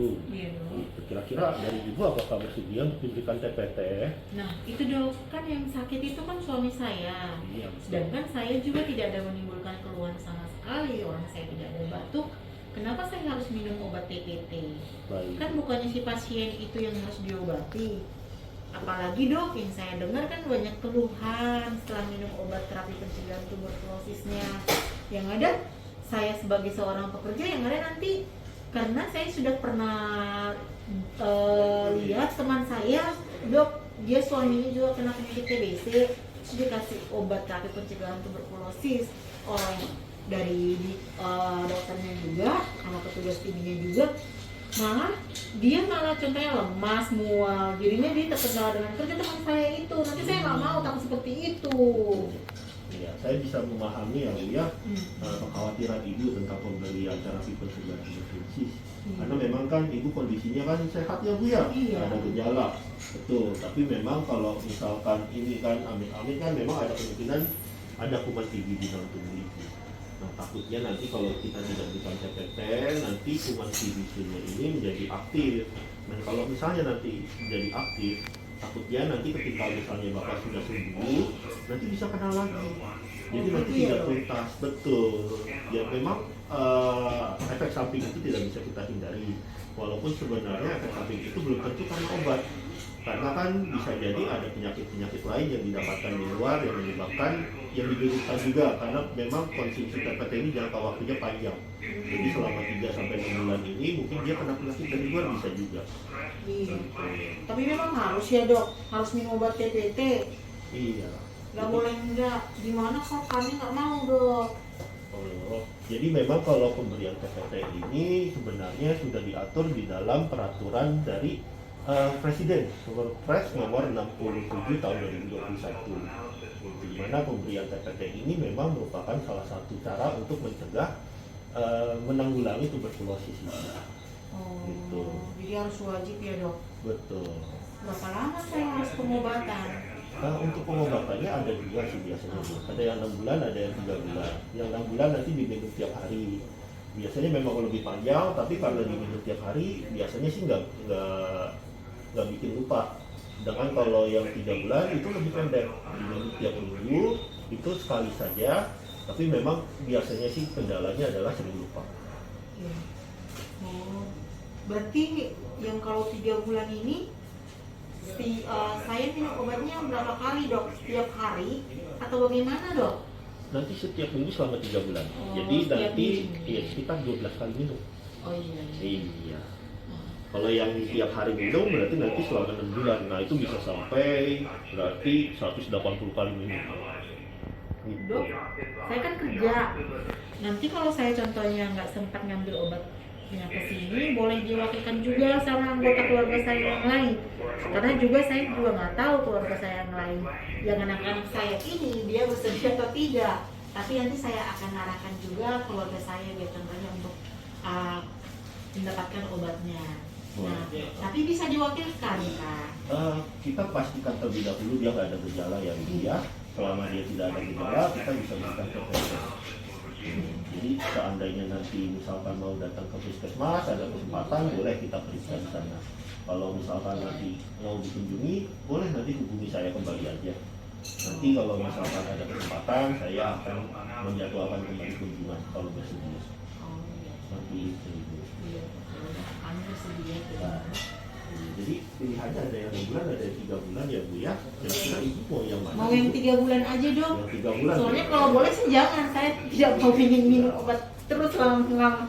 Ibu. Iya dok. Kira-kira dari Ibu apakah bersedia untuk diberikan TPT? Nah itu dok, kan yang sakit itu kan suami saya. Iya. Sedangkan saya juga tidak ada menimbulkan keluhan sama sekali. Orang saya tidak ada batuk. Kenapa saya harus minum obat TPT? Baik. Kan bukannya si pasien itu yang harus diobati. Apalagi dok, yang saya dengar kan banyak keluhan setelah minum obat terapi pencegahan tuberkulosisnya. Yang ada saya sebagai seorang pekerja, yang ada nanti karena saya sudah pernah lihat teman saya dok, dia suaminya juga kena penyakit TBC, terus dikasih obat terapi pencegahan tuberkulosis oleh dari dokternya juga sama petugas timnya juga, malah contohnya lemas, mual, jadinya dia terkendala dengan kerja teman saya itu. Nanti saya nggak mau takut seperti itu. Ya, saya bisa memahami ya Bu ya, kekhawatiran Ibu tentang pembelian terapi pencegahan tuberkulosis. Karena memang kan Ibu kondisinya kan sehat ya Bu ya, Iya. ada gejala, betul. Tapi memang kalau misalkan ini kan amit-amit kan memang ada kemungkinan ada kuman TB di dalam tubuh Ibu. Nah takutnya nanti kalau kita tidak berikan TPT, nanti kuman TB-nya ini menjadi aktif. Nah kalau misalnya nanti jadi aktif, takutnya nanti ketika misalnya Bapak sudah sembuh, nanti bisa kena lagi. Jadi nanti tidak tuntas, betul. Ya memang efek samping itu tidak bisa kita hindari. Walaupun sebenarnya efek samping itu belum tentu karena obat. Karena kan bisa jadi ada penyakit-penyakit lain yang didapatkan di luar yang menyebabkan yang diderita juga, karena memang konsumsi TPT ini jangka waktunya panjang. Jadi selama 3-6 bulan ini mungkin dia kena penyakit dari luar bisa juga. Iya. Tapi memang harus ya dok, harus minum obat TPT. Iya. Gak boleh enggak. Gimana kalau kami nggak mau dok? Oh, jadi memang kalau pemberian TPT ini sebenarnya sudah diatur di dalam peraturan dari Presiden Kepres nomor 67 tahun 2021, di mana pemberian TPT ini memang merupakan salah satu cara untuk mencegah menanggulangi tuberkulosis ini. Oh, Gitu. jadi harus wajib ya dok. Betul. Berapa lama saya harus pengobatan? Untuk pengobatannya ada dua sih biasanya Bu. Ada yang 6 bulan, ada yang 3 bulan. Yang 6 bulan nanti diminum tiap hari. Biasanya memang lebih panjang, tapi karena diminum tiap hari, biasanya sih nggak bikin lupa. Sedangkan kalau yang 3 bulan itu lebih pendek, diminum tiap minggu, itu sekali saja. Tapi memang biasanya sih kendalanya adalah sering lupa. Iya. Oh, berarti yang kalau 3 bulan ini saya minum obatnya berapa kali dok? Setiap hari atau bagaimana dok? Nanti setiap minggu selama 3 bulan. Oh, Jadi setiap nanti minggu. ya sekitar 12 kali minum. Oh iya. Iya. Kalau yang tiap hari minum berarti nanti selama 6 bulan. Nah itu bisa sampai berarti 180 kali minum. Gitu. Dok, saya kan kerja. Nanti kalau saya contohnya nggak sempat ngambil obatnya ke sini, boleh diwakilkan juga sama anggota keluarga saya yang lain. Karena juga saya juga nggak tahu keluarga saya yang lain, yang anak-anak saya ini dia bersedia atau tidak. Tapi nanti saya akan arahkan juga keluarga saya biar contohnya untuk mendapatkan obatnya. Nah, tapi bisa diwakilkan Kak. Kita pastikan terlebih dahulu dia nggak ada gejala ya Bu ya. Selama dia tidak ada gejala, kita bisa berikan TPT. Jadi seandainya nanti misalkan mau datang ke puskesmas, ada kesempatan boleh kita periksa di sana. Kalau misalkan nanti mau dikunjungi, boleh nanti hubungi saya kembali aja. Nanti kalau misalkan ada kesempatan, saya akan menjadwalkan kembali kunjungan kalau bersedia. Oh iya. Seperti itu Bu. Iya, kami bersedia. Nah, jadi pilihannya ada yang 6 bulan, ada yang 3 bulan ya Bu ya. Kira-kira Ibu mau yang mana? Mau yang 3 bulan aja dok. Yang 3 bulan. Soalnya kalau boleh sih jangan, saya tidak mau ingin minum obat terus lama-lama.